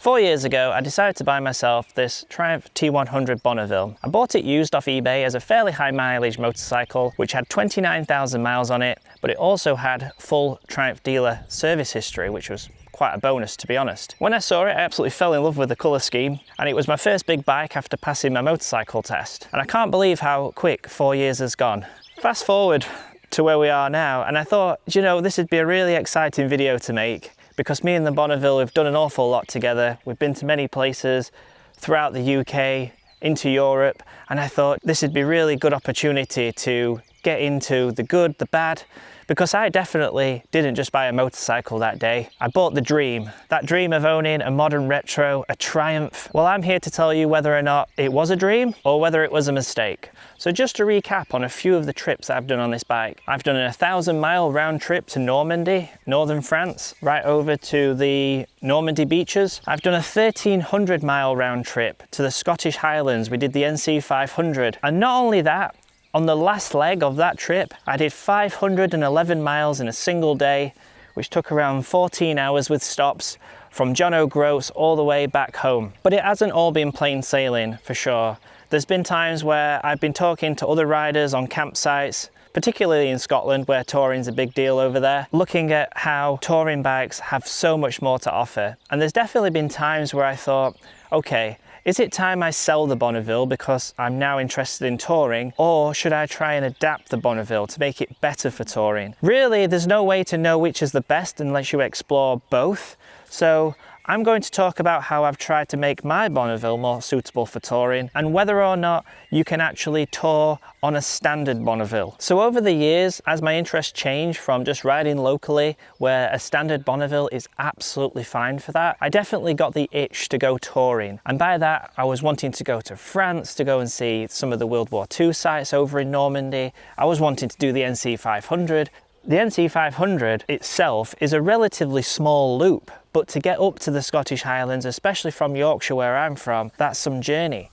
4 years ago, I decided to buy myself this Triumph T100 Bonneville. I bought it used off eBay as a fairly high mileage motorcycle, which had 29,000 miles on it, but it also had full Triumph dealer service history, which was quite a bonus, to be honest. When I saw it, I absolutely fell in love with the colour scheme, and it was my first big bike after passing my motorcycle test. And I can't believe how quick 4 years has gone. Fast forward to where we are now, and I thought, you know, this would be a really exciting video to make, because me and the Bonneville, we've done an awful lot together. We've been to many places throughout the UK, into Europe, and I thought this would be a really good opportunity to get into the good, the bad, because I definitely didn't just buy a motorcycle that day. I bought the dream, that dream of owning a modern retro, a Triumph. Well, I'm here to tell you whether or not it was a dream or whether it was a mistake. So just to recap on a few of the trips I've done on this bike. I've done a 1,000-mile round trip to Normandy, northern France, right over to the Normandy beaches. I've done a 1,300-mile round trip to the Scottish Highlands. We did the NC500. And not only that, on the last leg of that trip, I did 511 miles in a single day, which took around 14 hours with stops from John O'Groats all the way back home. But it hasn't all been plain sailing, for sure. There's been times where I've been talking to other riders on campsites, particularly in Scotland, where touring's a big deal over there, looking at how touring bikes have so much more to offer. And there's definitely been times where I thought, okay, is it time I sell the Bonneville because I'm now interested in touring, or should I try and adapt the Bonneville to make it better for touring? Really, there's no way to know which is the best unless you explore both. So I'm going to talk about how I've tried to make my Bonneville more suitable for touring and whether or not you can actually tour on a standard Bonneville. So over the years, as my interest changed from just riding locally, where a standard Bonneville is absolutely fine for that, I definitely got the itch to go touring. And by that, I was wanting to go to France to go and see some of the World War II sites over in Normandy. I was wanting to do the NC500. The NC500 itself is a relatively small loop, but to get up to the Scottish Highlands, especially from Yorkshire where I'm from, that's some journey.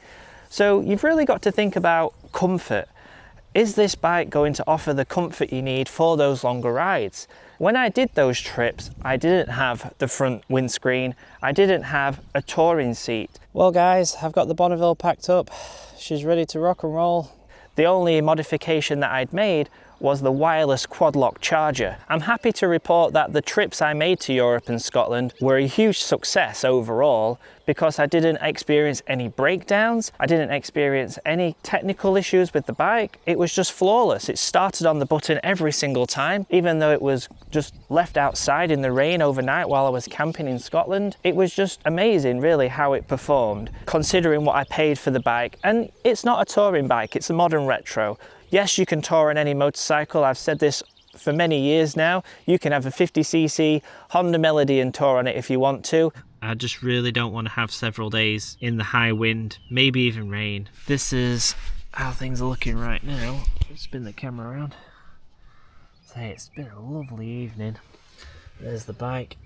So you've really got to think about comfort. Is this bike going to offer the comfort you need for those longer rides? When I did those trips, I didn't have the front windscreen. I didn't have a touring seat. Well guys, I've got the Bonneville packed up. She's ready to rock and roll. The only modification that I'd made was the wireless quad-lock charger. I'm happy to report that the trips I made to Europe and Scotland were a huge success overall because I didn't experience any breakdowns, I didn't experience any technical issues with the bike. It was just flawless. It started on the button every single time, even though it was just left outside in the rain overnight while I was camping in Scotland. It was just amazing really how it performed, considering what I paid for the bike. And it's not a touring bike, it's a modern retro. Yes, you can tour on any motorcycle. I've said this for many years now. You can have a 50cc Honda Melody and tour on it if you want to. I just really don't want to have several days in the high wind, maybe even rain. This is how things are looking right now. Let's spin the camera around. Say, it's been a lovely evening. There's the bike.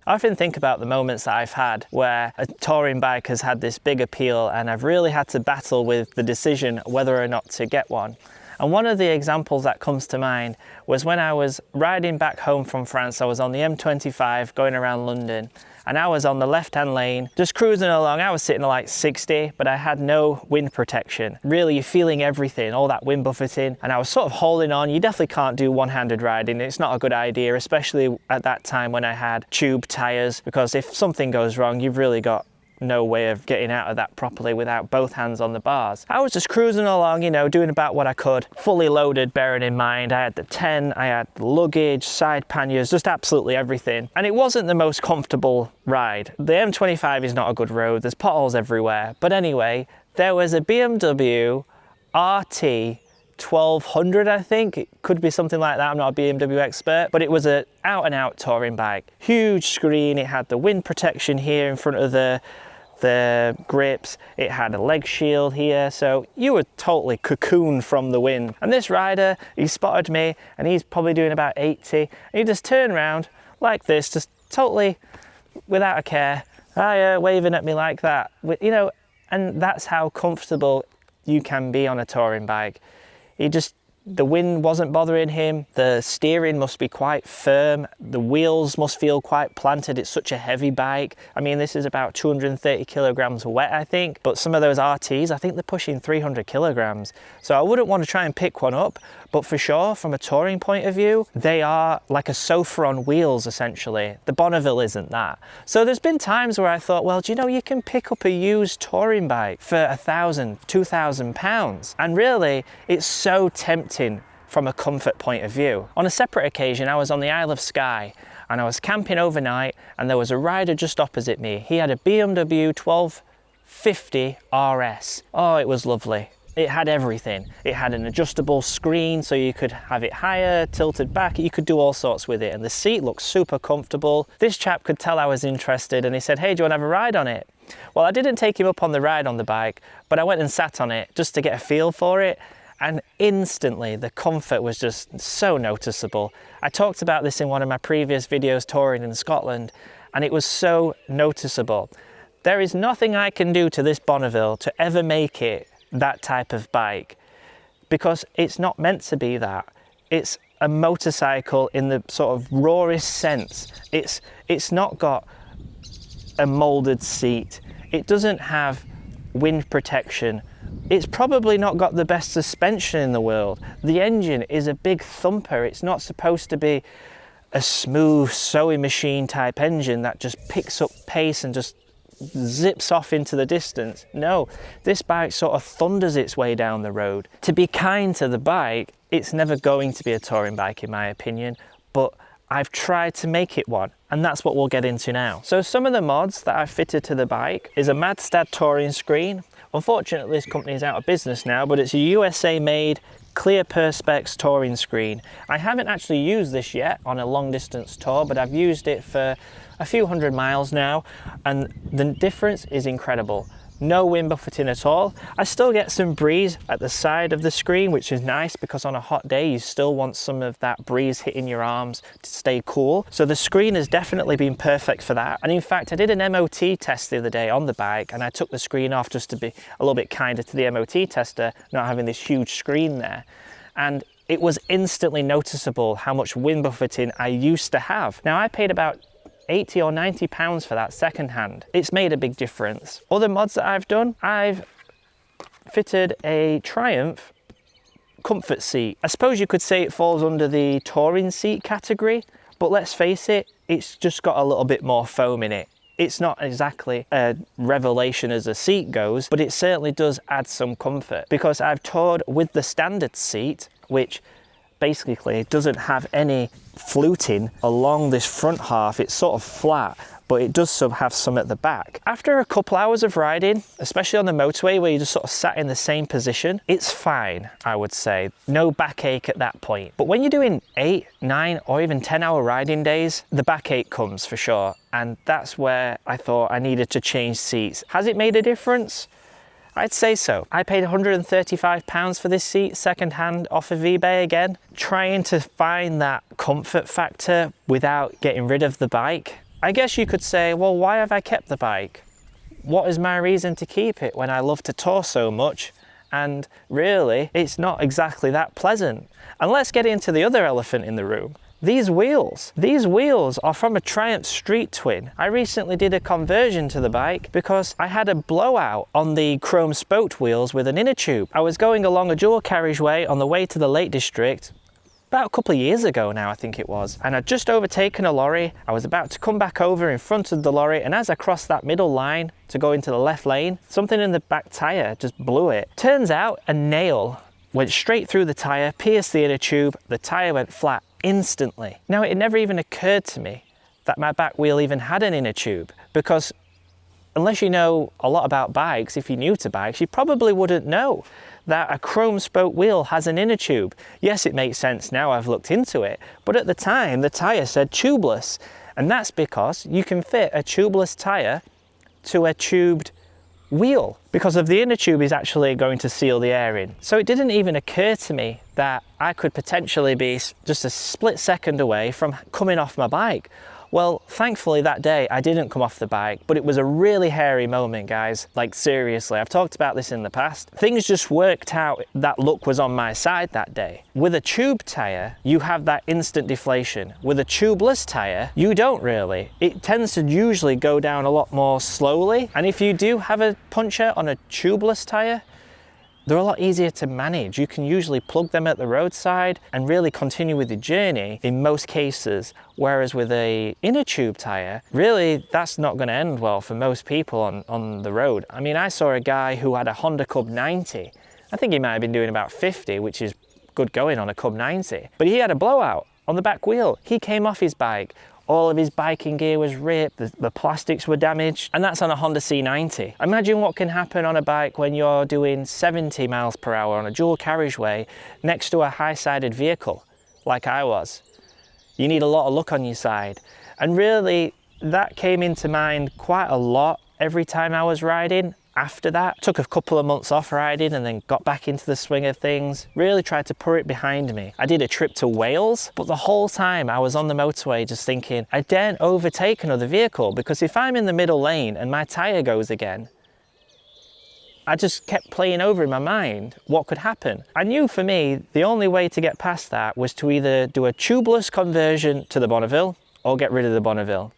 I often think about the moments that I've had where a touring bike has had this big appeal and I've really had to battle with the decision whether or not to get one. And one of the examples that comes to mind was when I was riding back home from France. I was on the M25 going around London and I was on the left-hand lane, just cruising along. I was sitting at like 60, but I had no wind protection. Really, you're feeling everything, all that wind buffeting, and I was sort of holding on. You definitely can't do one-handed riding. It's not a good idea, especially at that time when I had tube tires, because if something goes wrong, you've really got no way of getting out of that properly without both hands on the bars. I was just cruising along, you know, doing about what I could, fully loaded, bearing in mind I had the tent, I had the luggage, side panniers, just absolutely everything. And it wasn't the most comfortable ride. The M25 is not a good road, there's potholes everywhere. But anyway, there was a BMW RT 1200, I think. It could be something like that. I'm not a BMW expert, but it was an out-and-out touring bike. Huge screen, it had the wind protection here in front of the grips, it had a leg shield here, so you were totally cocooned from the wind. And this rider, he spotted me and he's probably doing about 80, and he just turned around like this, just totally without a care, waving at me like that, you know. And that's how comfortable you can be on a touring bike. He just The wind wasn't bothering him. The steering must be quite firm. The wheels must feel quite planted. It's such a heavy bike. I mean, this is about 230 kilograms wet, I think. But some of those RTs, I think they're pushing 300 kilograms. So I wouldn't want to try and pick one up. But for sure, from a touring point of view, they are like a sofa on wheels, essentially. The Bonneville isn't that. So there's been times where I thought, well, do you know, you can pick up a used touring bike for £1,000, £2,000. And really, it's so tempting from a comfort point of view. On a separate occasion, I was on the Isle of Skye and I was camping overnight, and there was a rider just opposite me. He had a BMW 1250 RS. Oh, it was lovely. It had everything. It had an adjustable screen so you could have it higher, tilted back, you could do all sorts with it, and the seat looked super comfortable. This chap could tell I was interested and he said, hey, do you want to have a ride on it? Well, I didn't take him up on the ride on the bike, but I went and sat on it just to get a feel for it, and instantly the comfort was just so noticeable. I talked about this in one of my previous videos touring in Scotland, and it was so noticeable. There is nothing I can do to this Bonneville to ever make it that type of bike, because it's not meant to be that. It's a motorcycle in the sort of rawest sense. It's not got a molded seat. It doesn't have wind protection. It's probably not got the best suspension in the world. The engine is a big thumper. It's not supposed to be a smooth sewing machine type engine that just picks up pace and just zips off into the distance. No, this bike sort of thunders its way down the road. To be kind to the bike, it's never going to be a touring bike in my opinion, but I've tried to make it one, and that's what we'll get into now. So some of the mods that I've fitted to the bike is a Madstad touring screen. Unfortunately, this company is out of business now, but it's a USA made clear perspex touring screen. I haven't actually used this yet on a long distance tour, but I've used it for a few hundred miles now, and the difference is incredible. No wind buffeting at all. I still get some breeze at the side of the screen, which is nice because on a hot day you still want some of that breeze hitting your arms to stay cool. So the screen has definitely been perfect for that. And in fact, I did an MOT test the other day on the bike, and I took the screen off just to be a little bit kinder to the MOT tester, not having this huge screen there. And it was instantly noticeable how much wind buffeting I used to have. Now, I paid about 80 or 90 pounds for that secondhand. It's made a big difference. Other mods that I've done, I've fitted a Triumph comfort seat. I suppose you could say it falls under the touring seat category, but let's face it, it's just got a little bit more foam in it. It's not exactly a revelation as a seat goes, but it certainly does add some comfort, because I've toured with the standard seat, which basically it doesn't have any fluting along this front half. It's sort of flat, but it does have some at the back. After a couple hours of riding, especially on the motorway where you just sort of sat in the same position, it's fine, I would say. No backache at that point. But when you're doing 8, 9 or even 10-hour riding days, the backache comes for sure. And that's where I thought I needed to change seats. Has it made a difference? I'd say so. I paid £135 for this seat, second-hand off of eBay again, trying to find that comfort factor without getting rid of the bike. I guess you could say, well, why have I kept the bike? What is my reason to keep it when I love to tour so much? And really, it's not exactly that pleasant. And let's get into the other elephant in the room. These wheels are from a Triumph Street Twin. I recently did a conversion to the bike because I had a blowout on the chrome spoked wheels with an inner tube. I was going along a dual carriageway on the way to the Lake District about a couple of years ago now, I think it was, and I'd just overtaken a lorry. I was about to come back over in front of the lorry, and as I crossed that middle line to go into the left lane, something in the back tyre just blew it. Turns out a nail went straight through the tyre, pierced the inner tube, the tyre went flat instantly. Now, it never even occurred to me that my back wheel even had an inner tube, because unless you know a lot about bikes, if you're new to bikes, you probably wouldn't know that a chrome spoke wheel has an inner tube. Yes, it makes sense now I've looked into it, but at the time the tyre said tubeless, and that's because you can fit a tubeless tyre to a tubed wheel, because of the inner tube is actually going to seal the air in. So it didn't even occur to me that I could potentially be just a split second away from coming off my bike. Well, thankfully that day I didn't come off the bike, but it was a really hairy moment, guys. Like seriously, I've talked about this in the past. Things just worked out that luck was on my side that day. With a tube tyre, you have that instant deflation. With a tubeless tyre, you don't really. It tends to usually go down a lot more slowly. And if you do have a puncture on a tubeless tyre, they're a lot easier to manage. You can usually plug them at the roadside and really continue with the journey in most cases. Whereas with a inner tube tyre, really that's not going to end well for most people on the road. I mean, I saw a guy who had a Honda Cub 90. I think he might have been doing about 50, which is good going on a Cub 90. But he had a blowout on the back wheel. He came off his bike. All of his biking gear was ripped, the plastics were damaged, and that's on a Honda C90. Imagine what can happen on a bike when you're doing 70 miles per hour on a dual carriageway next to a high-sided vehicle, like I was. You need a lot of luck on your side. And really, that came into mind quite a lot every time I was riding. After that, took a couple of months off riding and then got back into the swing of things, really tried to put it behind me. I did a trip to Wales, but the whole time I was on the motorway just thinking, I daren't overtake another vehicle, because if I'm in the middle lane and my tyre goes again, I just kept playing over in my mind what could happen. I knew for me, the only way to get past that was to either do a tubeless conversion to the Bonneville or get rid of the Bonneville.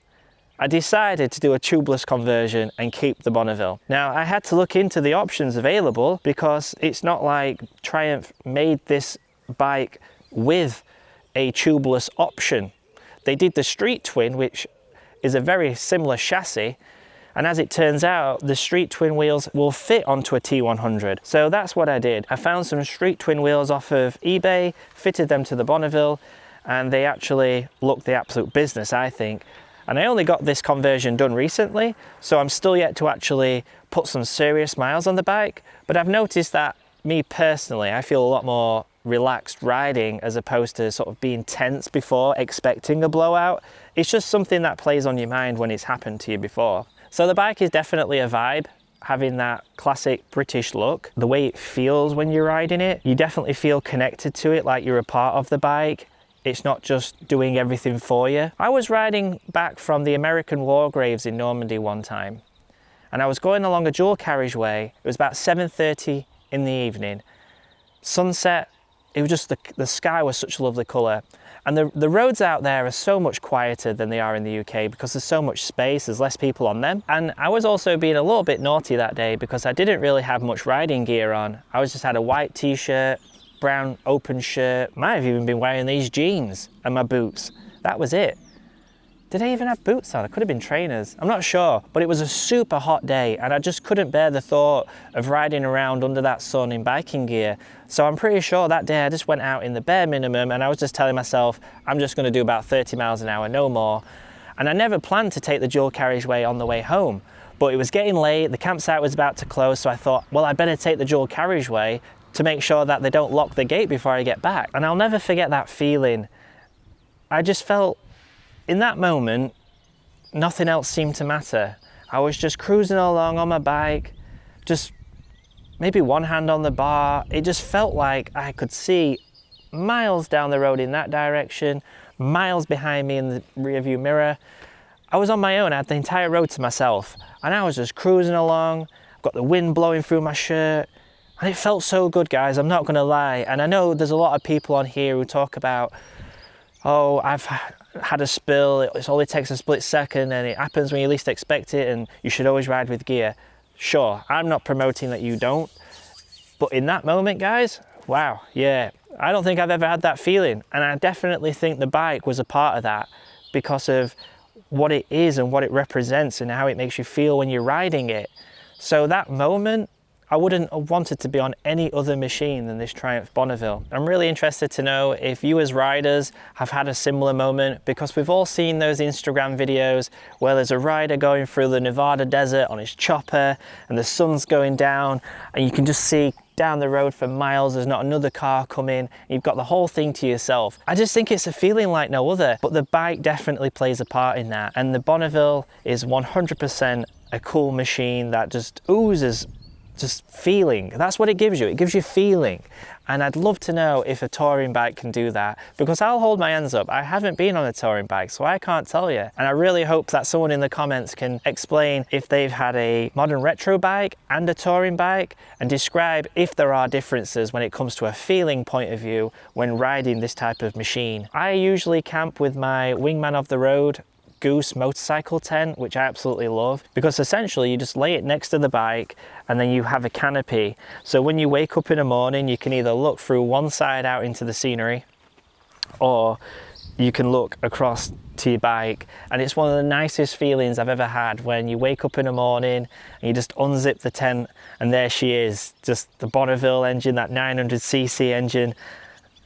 I decided to do a tubeless conversion and keep the Bonneville. Now, I had to look into the options available, because it's not like Triumph made this bike with a tubeless option. They did the Street Twin, which is a very similar chassis, and as it turns out, the Street Twin wheels will fit onto a T100. So that's what I did. I found some Street Twin wheels off of eBay, fitted them to the Bonneville, and they actually look the absolute business, I think. And I only got this conversion done recently, so I'm still yet to actually put some serious miles on the bike. But I've noticed that, me personally, I feel a lot more relaxed riding as opposed to sort of being tense before expecting a blowout. It's just something that plays on your mind when it's happened to you before. So the bike is definitely a vibe, having that classic British look. The way it feels when you're riding it, you definitely feel connected to it, like you're a part of the bike. It's not just doing everything for you. I was riding back from the American war graves in Normandy one time, and I was going along a dual carriageway. It was about 7:30 in the evening. Sunset, it was just, the sky was such a lovely colour. And the roads out there are so much quieter than they are in the UK, because there's so much space, there's less people on them. And I was also being a little bit naughty that day, because I didn't really have much riding gear on. I just had a white t-shirt, brown open shirt, might have even been wearing these jeans and my boots. That was it. Did I even have boots on? I could have been trainers. I'm not sure, but it was a super hot day and I just couldn't bear the thought of riding around under that sun in biking gear. So I'm pretty sure that day I just went out in the bare minimum, and I was just telling myself, I'm just going to do about 30 miles an hour, no more. And I never planned to take the dual carriageway on the way home, but it was getting late, the campsite was about to close, so I thought, well, I better take the dual carriageway to make sure that they don't lock the gate before I get back. And I'll never forget that feeling. I just felt, in that moment, nothing else seemed to matter. I was just cruising along on my bike, just maybe one hand on the bar. It just felt like I could see miles down the road in that direction, miles behind me in the rearview mirror. I was on my own, I had the entire road to myself, and I was just cruising along. I've got the wind blowing through my shirt. And it felt so good, guys, I'm not gonna lie. And I know there's a lot of people on here who talk about, oh, I've had a spill, it only takes a split second and it happens when you least expect it and you should always ride with gear. Sure, I'm not promoting that you don't. But in that moment, guys, wow, yeah. I don't think I've ever had that feeling. And I definitely think the bike was a part of that, because of what it is and what it represents and how it makes you feel when you're riding it. So that moment, I wouldn't have wanted to be on any other machine than this Triumph Bonneville. I'm really interested to know if you as riders have had a similar moment, because we've all seen those Instagram videos where there's a rider going through the Nevada desert on his chopper and the sun's going down and you can just see down the road for miles there's not another car coming, you've got the whole thing to yourself. I just think it's a feeling like no other, but the bike definitely plays a part in that, and the Bonneville is 100% a cool machine that just oozes just feeling. That's what it gives you. It gives you feeling. And I'd love to know if a touring bike can do that, because I'll hold my hands up. I haven't been on a touring bike, so I can't tell you. And I really hope that someone in the comments can explain if they've had a modern retro bike and a touring bike, and describe if there are differences when it comes to a feeling point of view when riding this type of machine. I usually camp with my Wingman of the Road Goose motorcycle tent, which I absolutely love, because essentially you just lay it next to the bike and then you have a canopy. So when you wake up in the morning, you can either look through one side out into the scenery, or you can look across to your bike, and it's one of the nicest feelings I've ever had when you wake up in the morning and you just unzip the tent and there she is, just the Bonneville engine, that 900cc engine,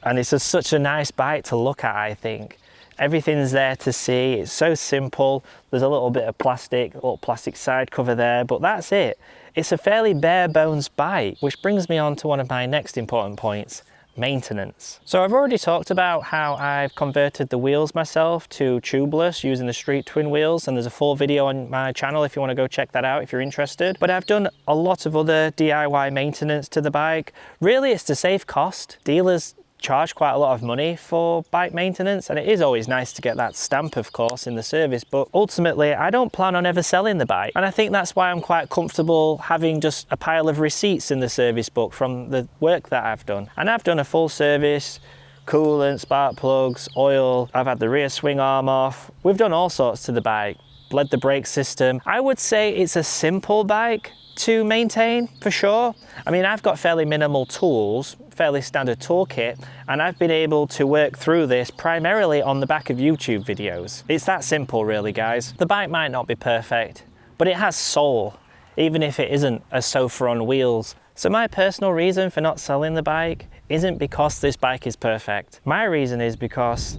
and it's just such a nice bike to look at. I think everything's there to see. It's so simple. There's a little bit of plastic, a little plastic side cover there, but that's it. It's a fairly bare bones bike, which brings me on to one of my next important points: maintenance. So I've already talked about how I've converted the wheels myself to tubeless using the Street Twin wheels, and there's a full video on my channel if you want to go check that out if you're interested. But I've done a lot of other DIY maintenance to the bike. Really, it's to save cost. Dealers charge quite a lot of money for bike maintenance, and it is always nice to get that stamp, of course, in the service, but ultimately I don't plan on ever selling the bike, and I think that's why I'm quite comfortable having just a pile of receipts in the service book from the work that I've done. And I've done a full service, coolant, spark plugs, oil, I've had the rear swing arm off, we've done all sorts to the bike, bled the brake system. I would say it's a simple bike to maintain, for sure. I mean, I've got fairly minimal tools, fairly standard toolkit, and I've been able to work through this primarily on the back of YouTube videos. It's that simple, really, guys. The bike might not be perfect, but it has soul, even if it isn't a sofa on wheels. So my personal reason for not selling the bike isn't because this bike is perfect. My reason is because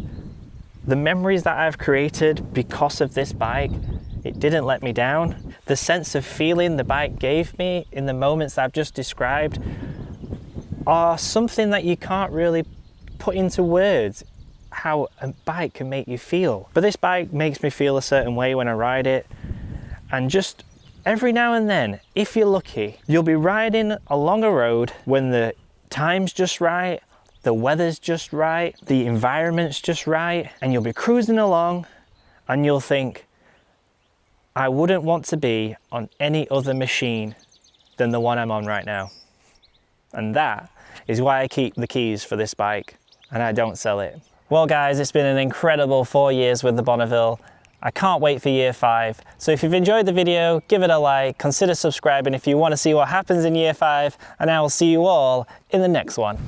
the memories that I've created because of this bike, it didn't let me down. The sense of feeling the bike gave me in the moments I've just described are something that you can't really put into words, how a bike can make you feel. But this bike makes me feel a certain way when I ride it, and just every now and then, if you're lucky, you'll be riding along a road when the time's just right, the weather's just right, the environment's just right, and you'll be cruising along and you'll think, I wouldn't want to be on any other machine than the one I'm on right now. And that is why I keep the keys for this bike and I don't sell it. Well guys, it's been an incredible 4 years with the Bonneville. I can't wait for year 5. So if you've enjoyed the video, give it a like, consider subscribing if you want to see what happens in year 5, and I will see you all in the next one.